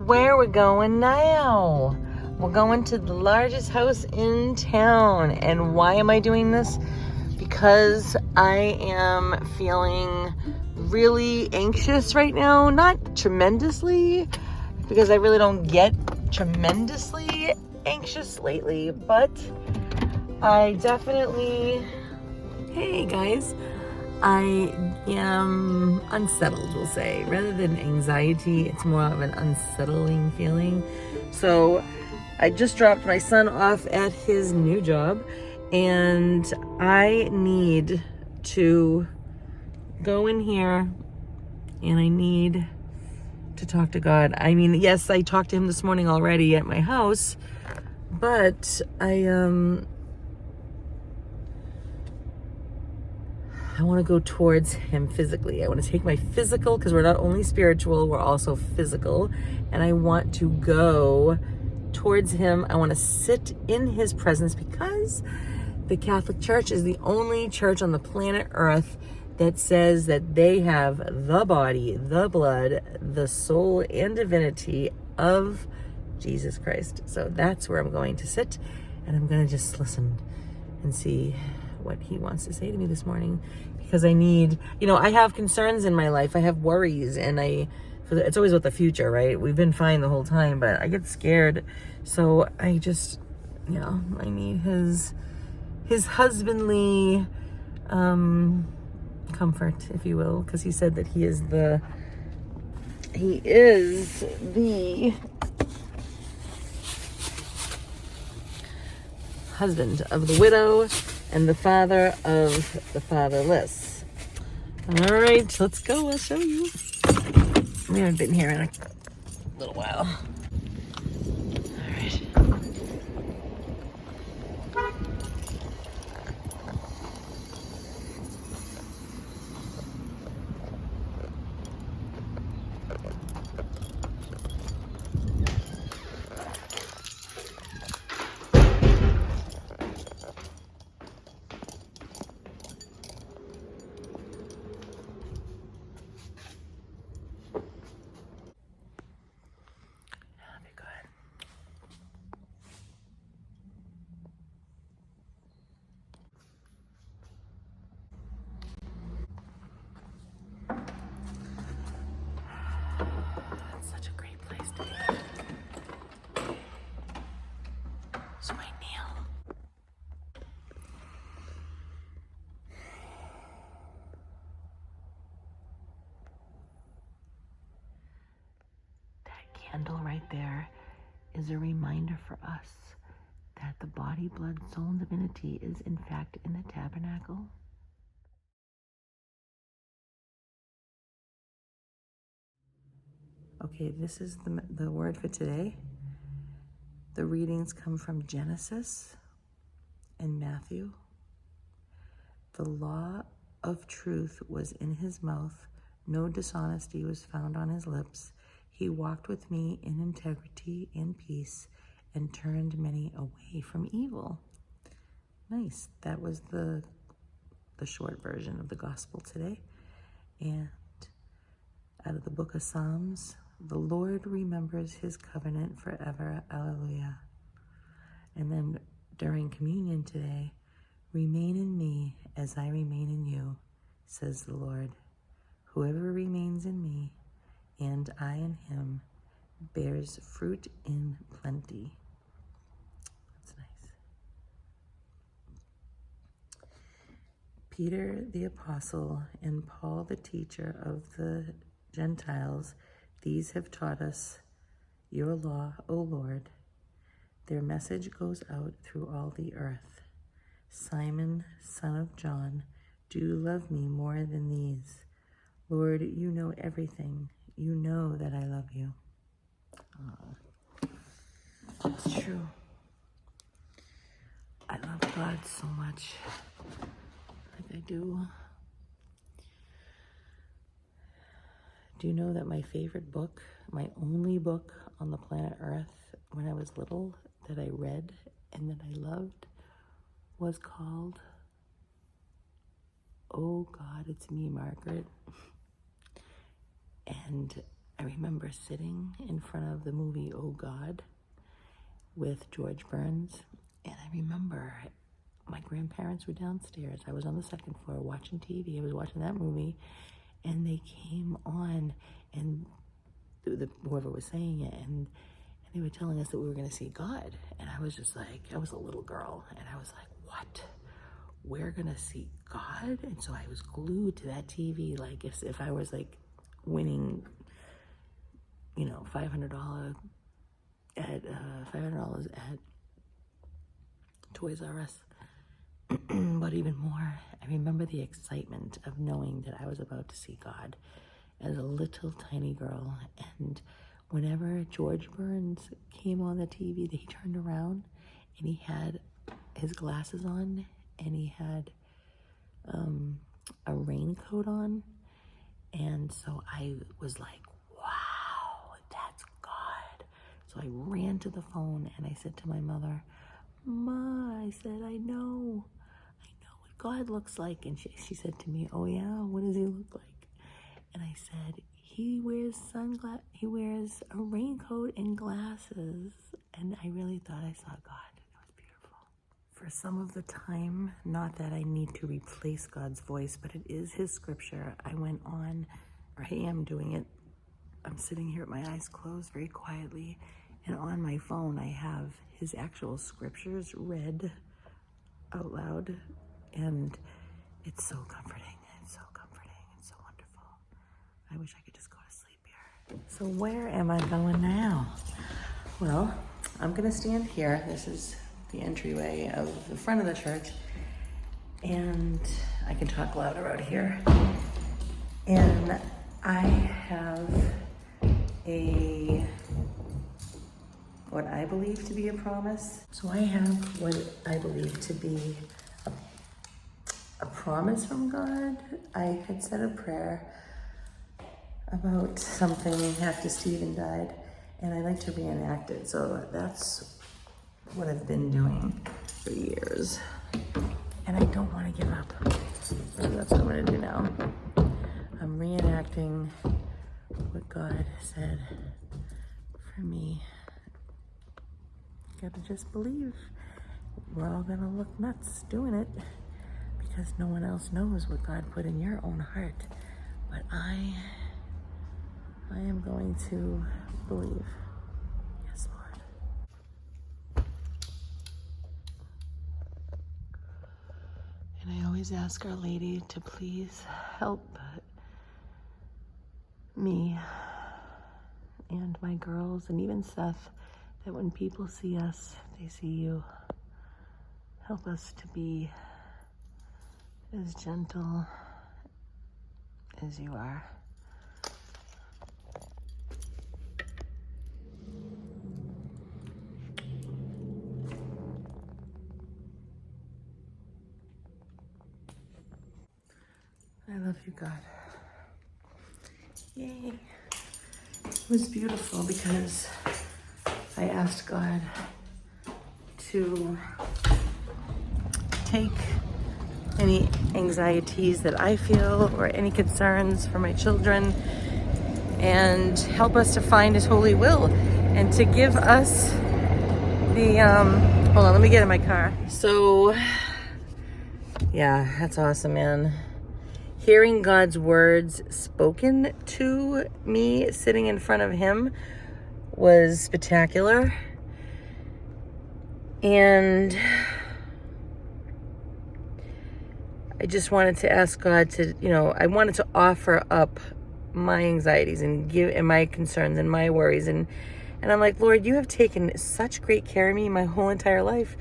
where we're going now. We're going to the largest house in town. And why am I doing this? Because I am feeling really anxious right now. Not tremendously, because I really don't get tremendously anxious lately, but I definitely, hey guys, I am unsettled, we'll say. Rather than anxiety, it's more of an unsettling feeling. So I just dropped my son off at his new job, and I need to go in here and I need to talk to God. I mean, yes, I talked to him this morning already at my house, but I want to go towards him physically. I want to take my physical, because we're not only spiritual, we're also physical. And I want to go towards him. I want to sit in his presence, because the Catholic Church is the only church on the planet Earth that says that they have the body, the blood, the soul, and divinity of Jesus Christ. So that's where I'm going to sit, and I'm going to just listen and see what he wants to say to me this morning, because I need, I have concerns in my life. I have worries, and it's always with the future, right? We've been fine the whole time, but I get scared. So I just, I need his husbandly comfort, if you will, because he said that he is the husband of the widow and the father of the fatherless. All right, let's go. I'll show you. We haven't been here in a little while. All right. Such a great place to be. So I kneel. That candle right there is a reminder for us that the body, blood, soul, and divinity is in fact in the tabernacle. Okay, this is the word for today. The readings come from Genesis and Matthew. The law of truth was in his mouth. No dishonesty was found on his lips. He walked with me in integrity and peace and turned many away from evil. Nice. That was the short version of the gospel today. And out of the book of Psalms, the Lord remembers his covenant forever. Alleluia. And then during communion today, remain in me as I remain in you, says the Lord. Whoever remains in me and I in him bears fruit in plenty. That's nice. Peter the apostle and Paul the teacher of the Gentiles, these have taught us your law, O Lord. Their message goes out through all the earth. Simon, son of John, do you love me more than these? Lord, you know everything. You know that I love you. It's true. I love God so much. Like I do. Do you know that my favorite book, my only book on the planet Earth when I was little that I read and that I loved was called Oh God, It's Me, Margaret. And I remember sitting in front of the movie Oh God with George Burns, and I remember my grandparents were downstairs. I was on the second floor watching TV. I was watching that movie, and they came on, and whoever was saying it, and they were telling us that we were going to see God. And I was just like, I was a little girl, and I was like, what? We're going to see God? And so I was glued to that TV, like if I was like winning, you know, $500 at Toys R Us. But even more, I remember the excitement of knowing that I was about to see God as a little tiny girl. And whenever George Burns came on the TV, he turned around and he had his glasses on and he had a raincoat on. And so I was like, wow, that's God. So I ran to the phone and I said to my mother, Ma, I said, I know what God looks like. And she said to me, oh yeah, what does he look like? And I said, he wears a raincoat and glasses. And I really thought I saw God. It was beautiful. For some of the time, not that I need to replace God's voice, but it is his scripture. I went on, or I am doing it. I'm sitting here with my eyes closed very quietly. And on my phone, I have his actual scriptures read out loud. And it's so comforting. It's so comforting. It's so wonderful. I wish I could just go to sleep here. So where am I going now? Well, I'm going to stand here. This is the entryway of the front of the church. And I can talk louder out here. And I have what I believe to be a promise. So I have what I believe to be a promise from God. I had said a prayer about something after Stephen died, and I like to reenact it. So that's what I've been doing for years. And I don't want to give up. So that's what I'm going to do now. I'm reenacting what God said for me. You gotta just believe. We're all gonna look nuts doing it because no one else knows what God put in your own heart. But I am going to believe. Yes, Lord. And I always ask Our Lady to please help me and my girls and even Seth, that when people see us, they see you. Help us to be as gentle as you are. I love you, God. Yay. It was beautiful because I asked God to take any anxieties that I feel or any concerns for my children and help us to find his holy will and to give us the, hold on, let me get in my car. So, yeah, that's awesome, man. Hearing God's words spoken to me sitting in front of him was spectacular. And I just wanted to ask God to, I wanted to offer up my anxieties and my concerns and my worries. And I'm like, Lord, you have taken such great care of me my whole entire life.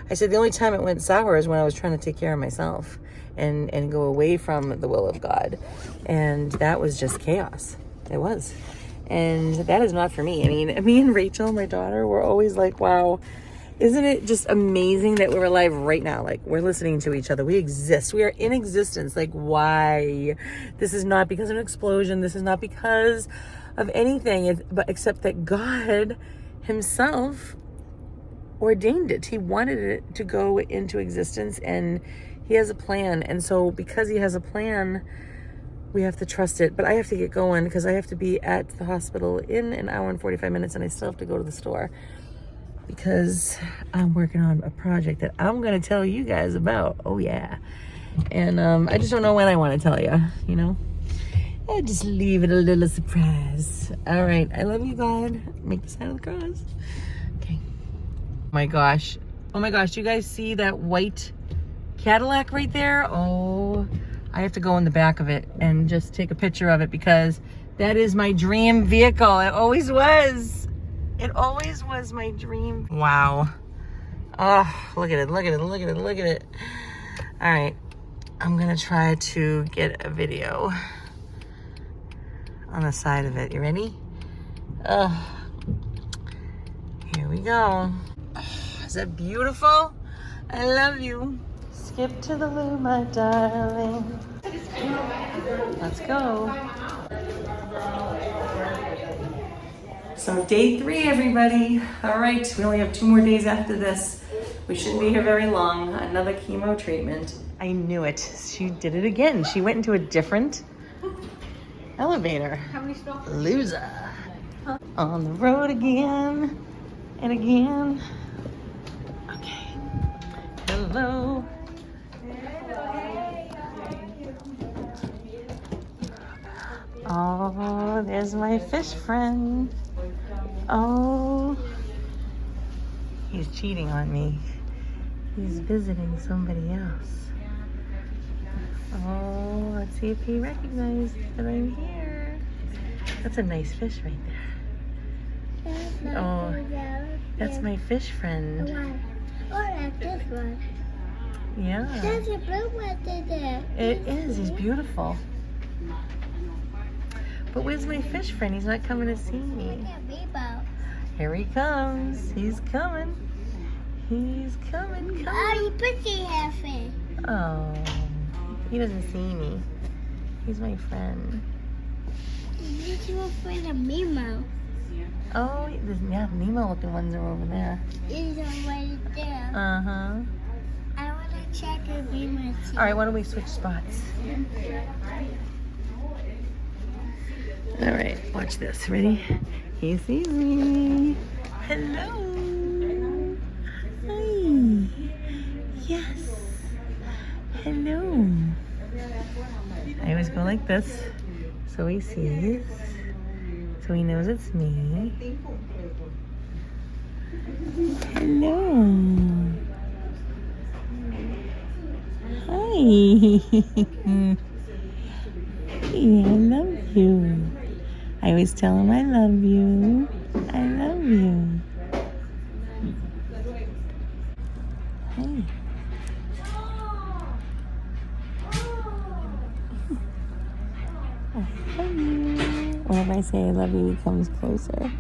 I said, the only time it went sour is when I was trying to take care of myself and go away from the will of God. And that was just chaos. It was. And that is not for me. I mean, me and Rachel, my daughter, were always like, wow, isn't it just amazing that we're alive right now? Like, we're listening to each other. We exist. We are in existence. Like, why? This is not because of an explosion. This is not because of anything, but except that God himself ordained it. He wanted it to go into existence, and he has a plan. And so because he has a plan, we have to trust it. But I have to get going because I have to be at the hospital in an hour and 45 minutes, and I still have to go to the store because I'm working on a project that I'm going to tell you guys about. Oh, yeah. And I just don't know when I want to tell you, you know? I just leave it a little surprise. All right. I love you, God. Make the sign of the cross. Okay. Oh, my gosh. Oh, my gosh. Do you guys see that white Cadillac right there? Oh, I have to go in the back of it and just take a picture of it because that is my dream vehicle. It always was. It always was my dream. Wow. Oh, look at it, look at it, look at it, look at it. All right. I'm going to try to get a video on the side of it. You ready? Oh, here we go. Oh, is that beautiful? I love you. Skip to the loo, my darling. Let's go. So day 3, everybody. All right, we only have 2 more days after this. We shouldn't be here very long. Another chemo treatment. I knew it. She did it again. She went into a different elevator. Loser. On the road again and again. Okay. Hello. Oh, there's my fish friend. Oh, he's cheating on me. He's visiting somebody else. Oh, let's see if he recognizes that I'm here. That's a nice fish right there. Oh, that's my fish friend. Oh, like this one. Yeah. There's a blue one there. It is. He's beautiful. But where's my fish friend? He's not coming to see me. Here he comes. He's coming. He's coming. Oh, you pussy happy. Oh, he doesn't see me. He's my friend. He's your friend of Mimo. Oh, yeah, Nemo looking ones are over there. He's right there. Uh-huh. I want to check if Mimo too. All right, why don't we switch spots? All right, watch this. Ready? He sees me. Hello. Hi. Yes. Hello. I always go like this so he sees. So he knows it's me. Hello. Hi. Yeah, I love you. I always tell him I love you. I love you. Hey. I love you. Whenever I say I love you, he comes closer.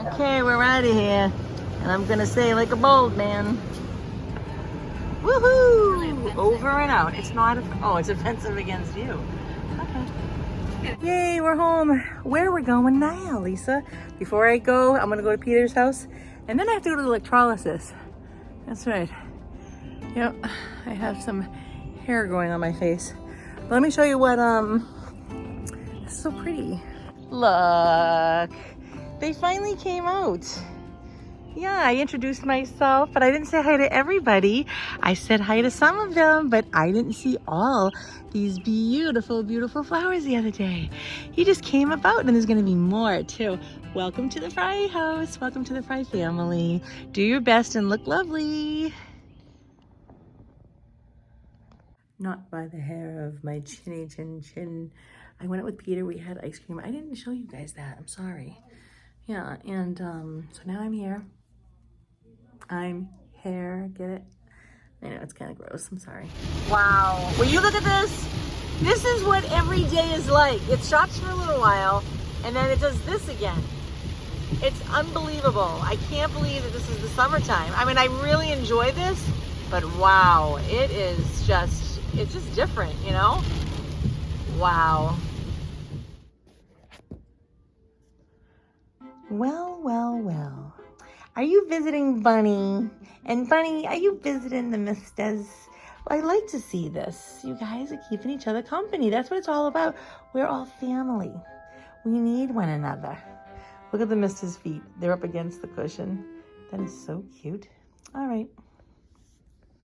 Okay, we're out of here. And I'm gonna say like a bold man. Woohoo! Over and out. It's not, oh, it's offensive against you. Okay. Yay, we're home. Where are we going now, Lisa? Before I go, I'm gonna go to Peter's house. And then I have to go to the electrolysis. That's right. Yep, I have some hair going on my face. But let me show you what, this is so pretty. Look. They finally came out. Yeah, I introduced myself, but I didn't say hi to everybody. I said hi to some of them, but I didn't see all these beautiful, beautiful flowers the other day. He just came about, and there's going to be more too. Welcome to the Fry house. Welcome to the Fry family. Do your best and look lovely. Not by the hair of my chinny chin chin. I went out with Peter. We had ice cream. I didn't show you guys that. I'm sorry. Yeah, and so now I'm here. I'm here. Get it? I know it's kind of gross. I'm sorry. Wow. Will you look at this? This is what every day is like. It stops for a little while, and then it does this again. It's unbelievable. I can't believe that this is the summertime. I mean, I really enjoy this, but wow, it's just different, you know? Wow. Well, well, well. Are you visiting Bunny? And Bunny, are you visiting the misters? Well, I like to see this. You guys are keeping each other company. That's what it's all about. We're all family. We need one another. Look at the mister's feet. They're up against the cushion. That is so cute. All right.